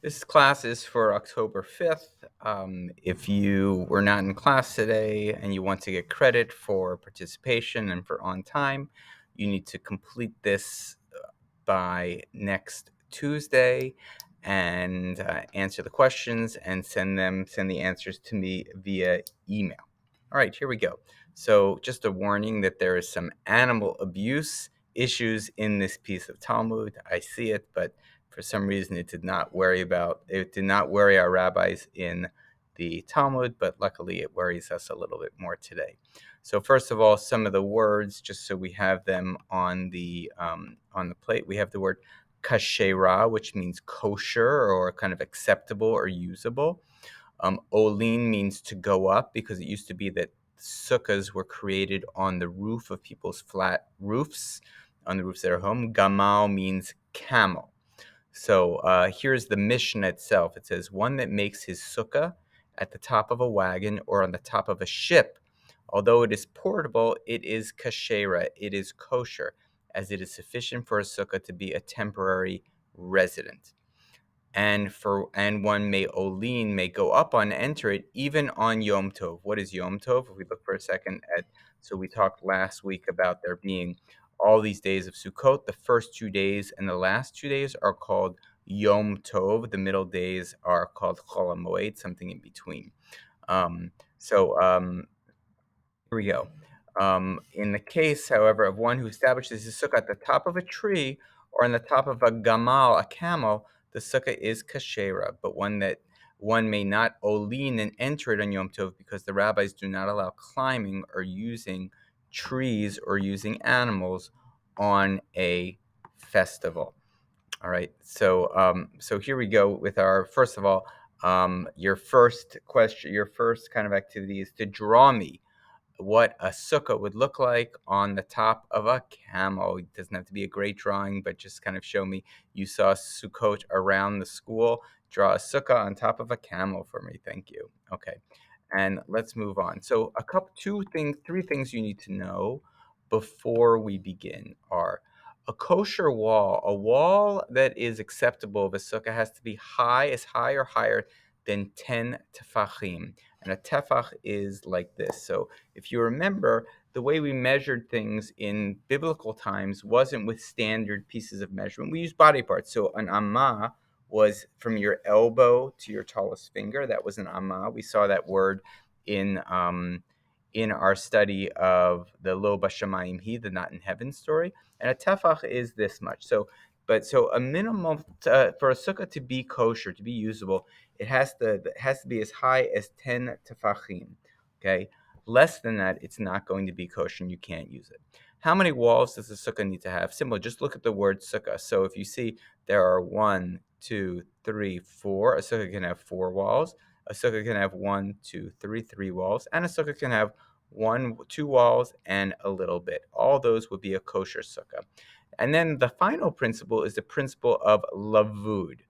This class is for October 5th. If you were not in class today and you want to get credit for participation and for on time, you need to complete this by next Tuesday and answer the questions and send the answers to me via email. All right, here we go. So just a warning that there is some animal abuse issues in this piece of Talmud. I see it, but for some reason it did not worry our rabbis in the Talmud, but luckily it worries us a little bit more today. So first of all, some of the words, just so we have them on the plate. We have the word kashera, which means kosher or kind of acceptable or usable. Olin means to go up, because it used to be that sukkahs were created on the roof of people's flat roofs, on the roofs of their home. Gamal means camel. So here's the Mishnah itself. It says, one that makes his sukkah at the top of a wagon or on the top of a ship, although it is portable, it is kashera, it is kosher, as it is sufficient for a sukkah to be a temporary resident. And one may olin, may go up on, enter it, even on Yom Tov. What is Yom Tov? If we look for a second at, so we talked last week about there being all these days of Sukkot. The first 2 days and the last 2 days are called Yom Tov. The middle days are called Chol HaMoed, something in between. Here we go. In the case, however, of one who establishes his sukkah at the top of a tree or on the top of a gamal, a camel, the sukkah is kashera, but one may not olin and enter it on Yom Tov, because the rabbis do not allow climbing or using trees or using animals on a festival. All right, so here we go with our, first of all, your first question, your first kind of activity is to draw me what a sukkah would look like on the top of a camel. It doesn't have to be a great drawing, but just kind of show me you saw Sukkot around the school. Draw a sukkah on top of a camel for me. Thank you. Okay, and let's move on. So three things you need to know before we begin are: a kosher wall, a wall that is acceptable of a sukkah, has to be high or higher than 10 tefachim. And a tefach is like this. So if you remember, the way we measured things in biblical times wasn't with standard pieces of measurement. We used body parts. So an amma was from your elbow to your tallest finger. That was an amma. We saw that word in our study of the Lo Bashamayim He, the Not in Heaven story. And a tefach is this much. So a minimum for a sukkah to be kosher, to be usable, it has to be as high as 10 tefachim. Okay, less than that, it's not going to be kosher and you can't use it. How many walls does a sukkah need to have? Simple, just look at the word sukkah. So if you see there are 1, 2, 3, 4, a sukkah can have 4 walls. A sukkah can have 1, 2, 3, 3 walls, and a sukkah can have 1, 2 walls and a little bit. All those would be a kosher sukkah. And then the final principle is the principle of lavud.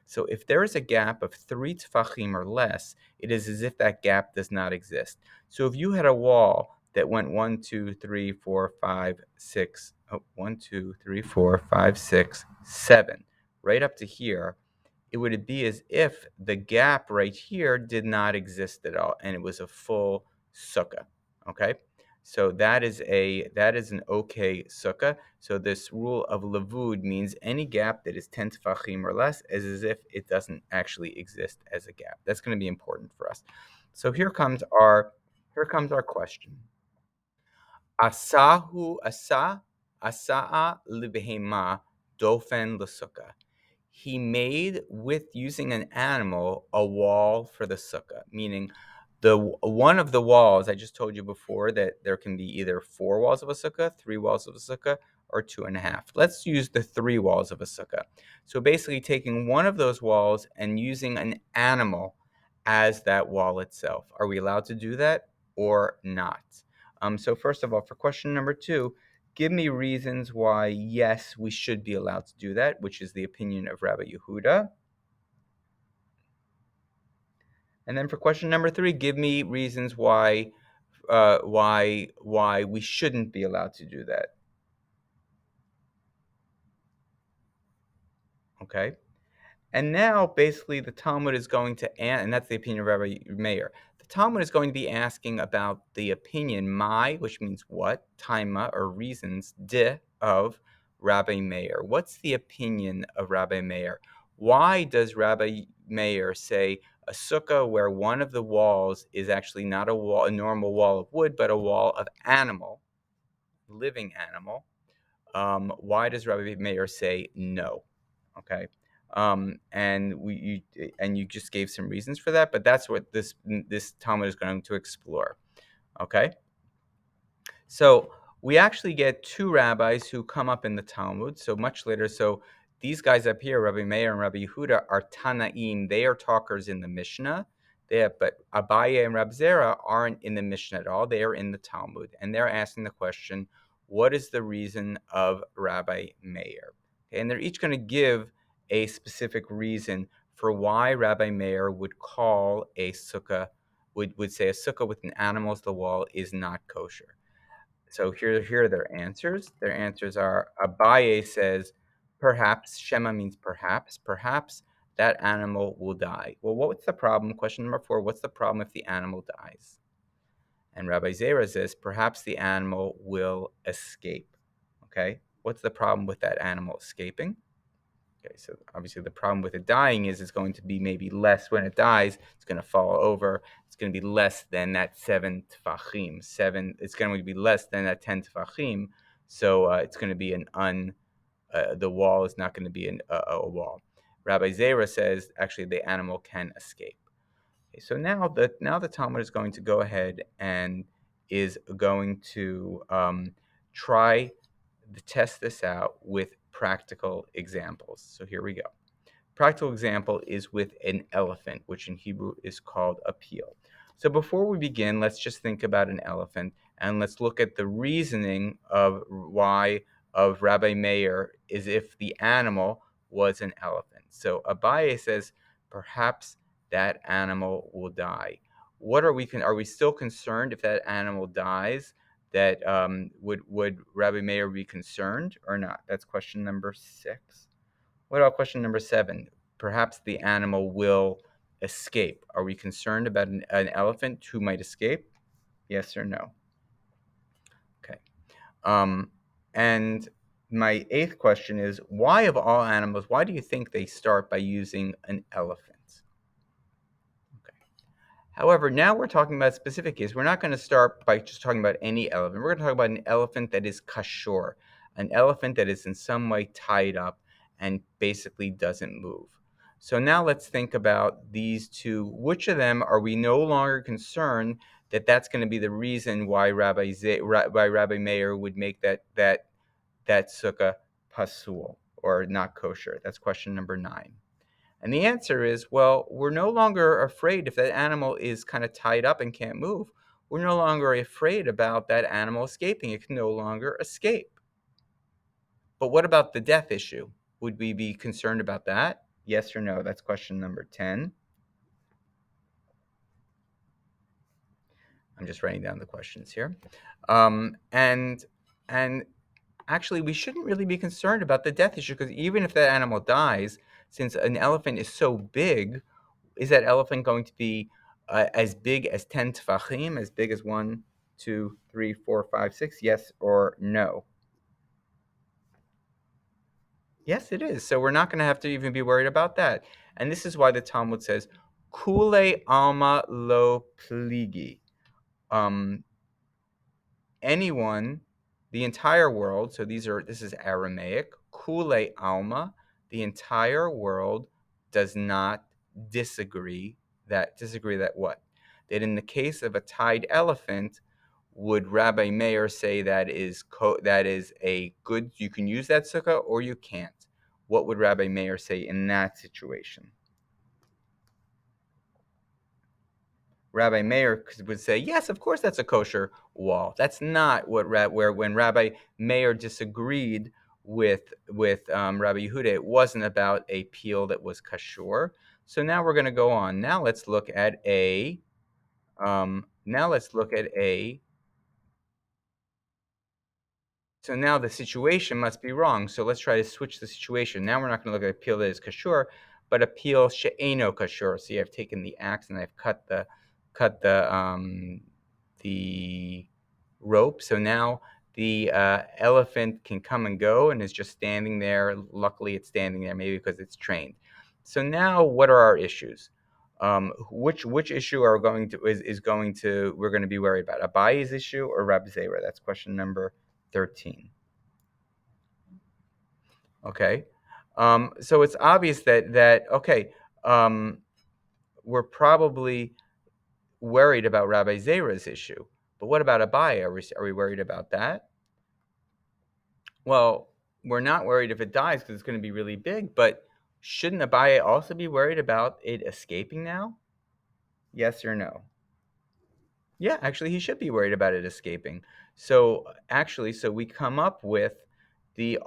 So if there is a gap of 3 tefachim or less, it is as if that gap does not exist. So if you had a wall that went 1, 2, 3, 4, 5, 6, 1, 2, 3, 4, 5, 6, 7, right up to here, it would be as if the gap right here did not exist at all, and it was a full sukkah. Okay, so that is an okay sukkah. So this rule of lavud means any gap that is 10 tefachim or less is as if it doesn't actually exist as a gap. That's going to be important for us. So here comes our question. Asa'a libehema dofen l'sukkah. He made, with using an animal, a wall for the sukkah, meaning one of the walls. I just told you before that there can be either 4 walls of a sukkah, 3 walls of a sukkah, or 2.5. Let's use the 3 walls of a sukkah. So basically taking one of those walls and using an animal as that wall itself. Are we allowed to do that or not? So first of all, for question number 2, give me reasons why, yes, we should be allowed to do that, which is the opinion of Rabbi Yehuda. And then for question number 3, give me reasons why we shouldn't be allowed to do that. Okay. And now, basically, the Talmud is going to, and that's the opinion of Rabbi Meir. The Talmud is going to be asking about the opinion, my, which means what, taima, or reasons, de, of Rabbi Meir. What's the opinion of Rabbi Meir? Why does Rabbi Meir say a sukkah where one of the walls is actually not a wall, a normal wall of wood, but a wall of animal, living animal? Why does Rabbi Meir say no? Okay, and you just gave some reasons for that, but that's what this Talmud is going to explore. Okay, so we actually get two rabbis who come up in the Talmud, so much later. So these guys up here, Rabbi Meir and Rabbi Yehuda, are Tanaim. They are talkers in the Mishnah. But Abaye and Rab Zera aren't in the Mishnah at all. They are in the Talmud, and they're asking the question, what is the reason of Rabbi Meir? Okay, and they're each going to give a specific reason for why Rabbi Meir would call a sukkah, would say a sukkah with an animal as the wall is not kosher. So here are their answers. Their answers are, Abaye says, perhaps, Shema means perhaps that animal will die. Well, what's the problem? Question number 4, what's the problem if the animal dies? And Rabbi Zera says, perhaps the animal will escape. Okay, what's the problem with that animal escaping? Okay, so obviously the problem with it dying is it's going to be maybe less when it dies. It's going to fall over. It's going to be less than that 7 tefachim. It's going to be less than that 10 tefachim. So it's going to be the wall is not going to be a wall. Rabbi Zera says actually the animal can escape. Okay, so now the Talmud is going to go ahead and is going to try to test this out with practical examples. So here we go. Practical example is with an elephant, which in Hebrew is called a peel. So before we begin, let's just think about an elephant and let's look at the reasoning of why of Rabbi Meir is if the animal was an elephant. So Abaye says perhaps that animal will die. What are we still concerned if that animal dies? That would Rabbi Meir be concerned or not? That's question number 6. What about question number 7? Perhaps the animal will escape. Are we concerned about an elephant who might escape? Yes or no? Okay. And my 8th question is, why of all animals, why do you think they start by using an elephant? Okay. However, now we're talking about specific case. We're not going to start by just talking about any elephant. We're going to talk about an elephant that is kashor, an elephant that is in some way tied up and basically doesn't move. So now let's think about these two. Which of them are we no longer concerned that that's going to be the reason why Rabbi Meir would make that sukkah pasul or not kosher? That's question number 9. And the answer is, well, we're no longer afraid if that animal is kind of tied up and can't move. We're no longer afraid about that animal escaping. It can no longer escape. But what about the death issue? Would we be concerned about that? Yes or no? That's question number 10. I'm just writing down the questions here. And actually, we shouldn't really be concerned about the death issue because even if that animal dies, since an elephant is so big, is that elephant going to be as big as 10 tefachim, as big as 1, 2, 3, 4, 5, 6? Yes or no? Yes, it is. So we're not going to have to even be worried about that. And this is why the Talmud says, Kule alma lo pligi. Anyone, the entire world, so this is Aramaic, Kule alma, the entire world does not disagree that what? That in the case of a tied elephant, would Rabbi Meir say that is a good, you can use that sukkah or you can't? What would Rabbi Meir say in that situation? Rabbi Meir would say, yes, of course that's a kosher wall. That's not what when Rabbi Meir disagreed with Rabbi Yehuda, it wasn't about a peel that was kashur. So now we're going to go on. Now let's look at a. So now the situation must be wrong. So let's try to switch the situation. Now we're not going to look at a peel that is kashur, but a peel she'eno kashur. So I've taken the axe and I've cut the rope. So now the elephant can come and go and is just standing there. Luckily, it's standing there, maybe because it's trained. So now, what are our issues? Which issue are going to is going to we're going to be worried about? Abayi's issue or Rab Zera? That's question number 13. Okay, so it's obvious that okay, we're probably worried about Rabbi Zera's issue, but what about Abaye? Are we worried about that? Well, we're not worried if it dies because it's going to be really big, but shouldn't Abaye also be worried about it escaping now? Yes or no? Yeah, actually, he should be worried about it escaping. So actually, so we come up with the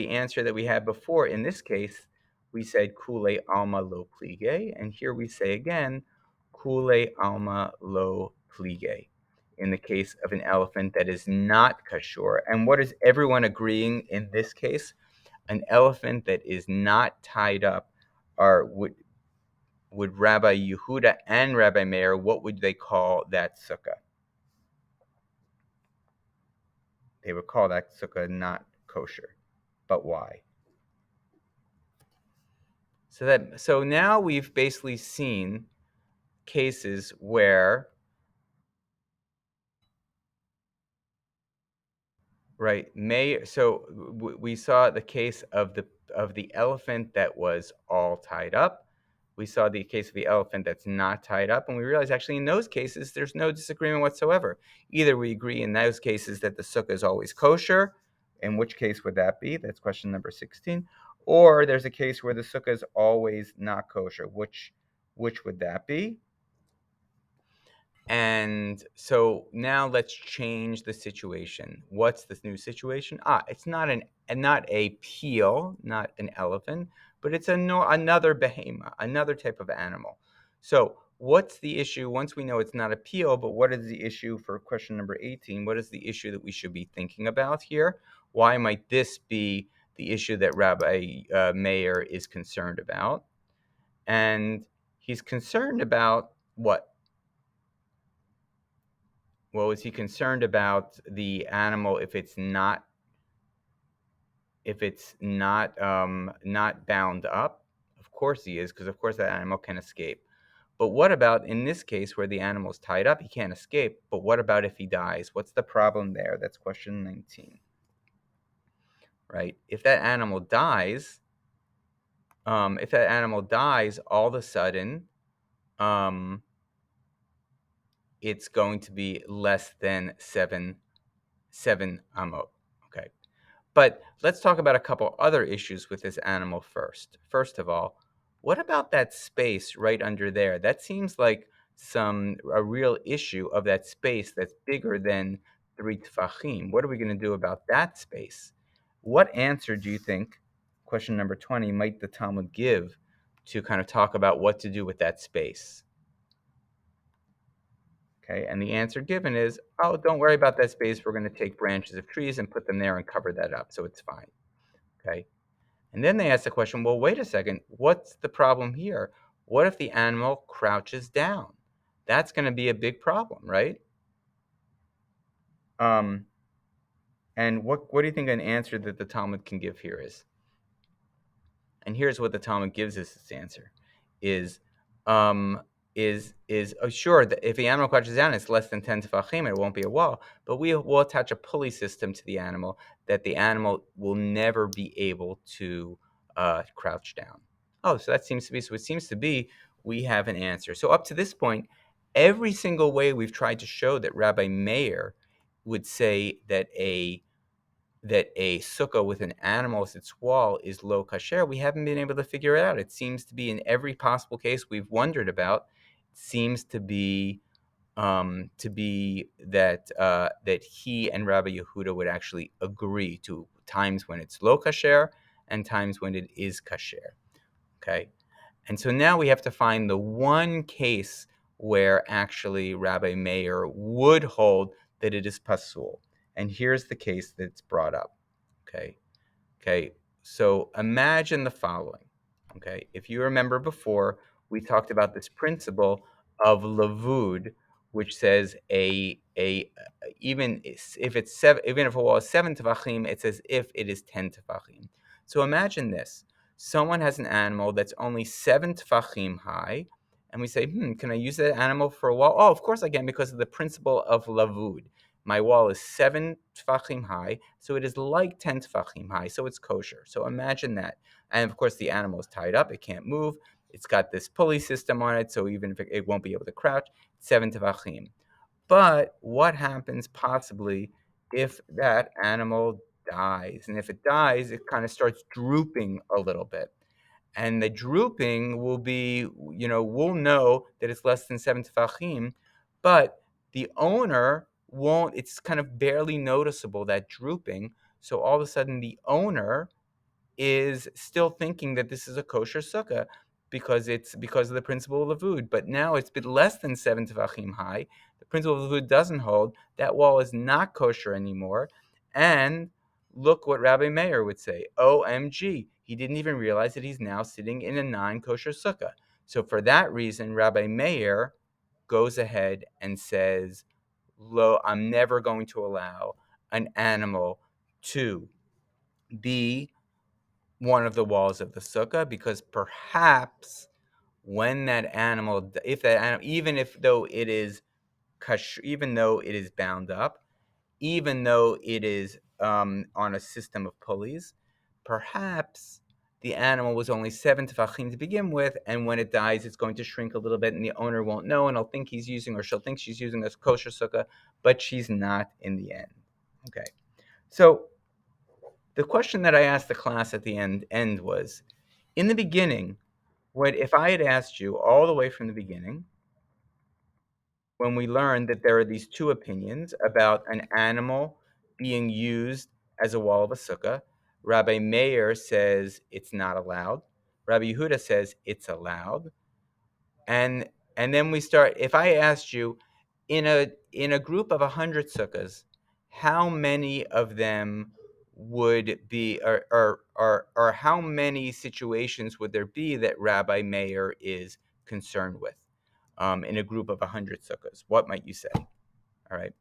answer that we had before. In this case, we said kule alma lo plige, and here we say again kule alma lo plige. In the case of an elephant that is not kashur, and what is everyone agreeing in this case? An elephant that is not tied up, are would Rabbi Yehuda and Rabbi Meir, what would they call that sukkah? They would call that sukkah not kosher. But why? So now we've basically seen cases where, right, we saw the case of the elephant that was all tied up. We saw the case of the elephant that's not tied up, and we realized actually in those cases there's no disagreement whatsoever. Either we agree in those cases that the sukkah is always kosher, in which case would that be? That's question number 16. Or there's a case where the sukkah is always not kosher. Which would that be? And so now let's change the situation. What's this new situation? It's not a peel, not an elephant, but it's another behemoth, another type of animal. So what's the issue? Once we know it's not a peel, but what is the issue for question number 18? What is the issue that we should be thinking about here? Why might this be the issue that Rabbi Meir is concerned about? And he's concerned about what? Well, is he concerned about the animal if it's not not bound up? Of course he is, because of course that animal can escape. But what about in this case where the animal's tied up, he can't escape, but what about if he dies? What's the problem there? That's question 19. Right? If that animal dies, all of a sudden, it's going to be less than seven amot. Okay. But let's talk about a couple other issues with this animal first. First of all, what about that space right under there? That seems like a real issue of that space that's bigger than 3 tefachim. What are we going to do about that space? What answer do you think, question number 20, might the Talmud give to kind of talk about what to do with that space? Okay, and the answer given is, oh, don't worry about that space. We're going to take branches of trees and put them there and cover that up, so it's fine. Okay, and then they ask the question, well, wait a second, what's the problem here? What if the animal crouches down? That's going to be a big problem, right? And what do you think an answer that the Talmud can give here is? And here's what the Talmud gives us its answer: is sure that if the animal crouches down, it's less than 10 tefachim, it won't be a wall, but we will attach a pulley system to the animal that the animal will never be able to crouch down. Oh, so it seems to be we have an answer. So up to this point, every single way we've tried to show that Rabbi Meir would say that a sukkah with an animal as its wall is lo kasher, we haven't been able to figure it out. It seems to be in every possible case we've wondered about. It seems to be that he and Rabbi Yehuda would actually agree to times when it's lo kasher and times when it is kasher. Okay, and so now we have to find the one case where actually Rabbi Meir would hold that it is pasul. And here's the case that's brought up. Okay. So imagine the following. Okay, if you remember before, we talked about this principle of lavud, which says if it's seven, even if a wall is 7 tefachim, it's as if it is 10 tefachim. So imagine this: someone has an animal that's only 7 tefachim high, and we say, can I use that animal for a wall? Oh, of course I can, because of the principle of lavud. My wall is 7 tefachim high, so it is like 10 tefachim high, so it's kosher. So imagine that. And of course, the animal is tied up; it can't move. It's got this pulley system on it, so even if it won't be able to crouch, 7 tefachim. But what happens possibly if that animal dies? And if it dies, it kind of starts drooping a little bit. And the drooping will be, we'll know that it's less than 7 tefachim, but the owner won't, it's kind of barely noticeable, that drooping. So all of a sudden, the owner is still thinking that this is a kosher sukkah because of the principle of lavud. But now it's been less than 7 tefachim high. The principle of lavud doesn't hold. That wall is not kosher anymore. And look what Rabbi Meir would say. OMG. He didn't even realize that he's now sitting in a non-kosher sukkah. So for that reason, Rabbi Meir goes ahead and says, I'm never going to allow an animal to be one of the walls of the sukkah, because perhaps when that animal, if that animal, even if though it is even though it is bound up, even though it is on a system of pulleys, perhaps the animal was only 7 tefachim to begin with, and when it dies, it's going to shrink a little bit, and the owner won't know, and he'll think he's using, or she'll think she's using, this kosher sukkah, but she's not in the end. Okay, so the question that I asked the class at the end was, in the beginning, if I had asked you all the way from the beginning, when we learned that there are these two opinions about an animal being used as a wall of a sukkah, Rabbi Meir says it's not allowed. Rabbi Yehuda says it's allowed. And then we start. If I asked you, in a group of 100 sukkahs, how many of them would be, or how many situations would there be that Rabbi Meir is concerned with, in a group of 100 sukkahs? What might you say? All right.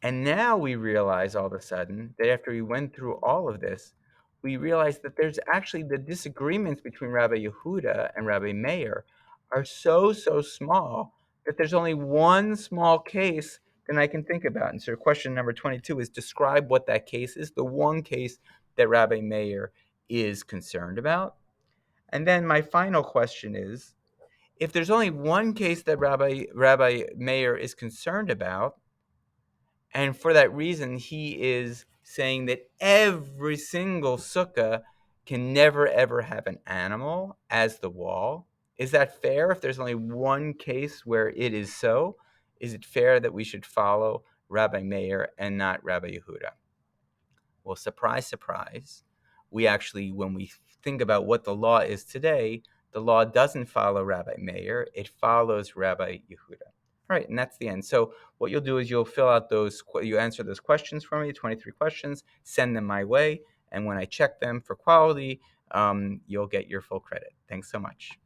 And now we realize all of a sudden that after we went through all of this, we realize that there's actually, the disagreements between Rabbi Yehuda and Rabbi Meir are so small that there's only one small case that I can think about. And so question number 22 is, describe what that case is, the one case that Rabbi Meir is concerned about. And then my final question is, if there's only one case that Rabbi Meir is concerned about, and for that reason, he is saying that every single sukkah can never, ever have an animal as the wall. Is that fair? If there's only one case where it is so, is it fair that we should follow Rabbi Meir and not Rabbi Yehuda? Well, surprise, surprise. We actually, when we think about what the law is today, the law doesn't follow Rabbi Meir. It follows Rabbi Yehuda. All right, and that's the end. So what you'll do is you'll fill out you answer those questions for me, 23 questions, send them my way, and when I check them for quality, you'll get your full credit. Thanks so much.